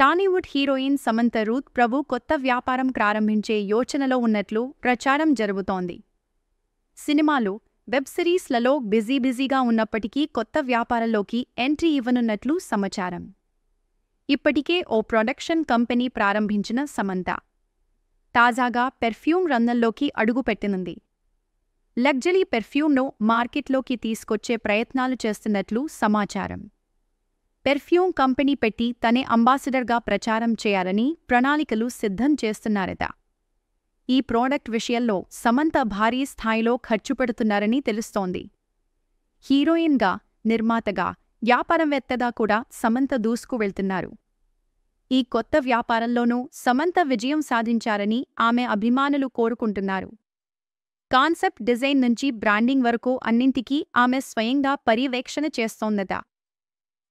Tollywood heroine Samantha Ruth ప్రభు కొత్త వ్యాపారం ప్రారంభించే యోచనలో ఉన్నట్లు ప్రచారం జరుగుతోంది. సినిమాలు, వెబ్ సిరీస్లలో బిజీగా ఉన్నప్పటికీ కొత్త వ్యాపారంలోకి ఎంట్రీ ఇవ్వనున్నట్లు సమాచారం. ఇప్పటికే ఓ ప్రొడక్షన్ కంపెనీ ప్రారంభించిన సమంత తాజాగా పెర్ఫ్యూమ్ రంగంలోకి అడుగుపెట్టనుంది. లగ్జరీ పెర్ఫ్యూమ్ను మార్కెట్లోకి తీసుకొచ్చే ప్రయత్నాలు చేస్తున్నట్లు సమాచారం. పెర్ఫ్యూమ్ కంపెనీ పెట్టి తనే అంబాసిడర్గా ప్రచారం చేయాలని ప్రణాళికలు సిద్ధం చేస్తున్నారట. ఈ ప్రోడక్ట్ విషయంలో సమంత భారీ స్థాయిలో ఖర్చు పెడుతున్నారని తెలుస్తోంది. హీరోయిన్గా, నిర్మాతగా, వ్యాపారవేత్తగా కూడా సమంత దూసుకు వెళ్తున్నారు. ఈ కొత్త వ్యాపారంలోనూ సమంత విజయం సాధించారని ఆమె అభిమానులు కోరుకుంటున్నారు. కాన్సెప్ట్ డిజైన్ నుంచి బ్రాండింగ్ వరకు అన్నింటికీ ఆమె స్వయంగా పర్యవేక్షణ చేస్తోందట.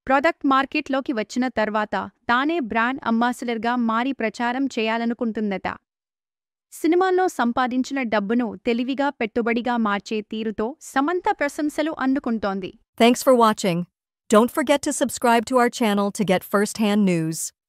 ప్రొడక్ట్ మార్కెట్లోకి వచ్చిన తర్వాత తానే బ్రాండ్ అంబాసిడర్గా మారి ప్రచారం చేయాలనుకుంటుందట. సినిమాల్లో సంపాదించిన డబ్బును తెలివిగా పెట్టుబడిగా మార్చే తీరుతో సమంత ప్రశంసలు అందుకుంటోంది. Thanks for watching. Don't forget to subscribe to our channel to get first-hand news.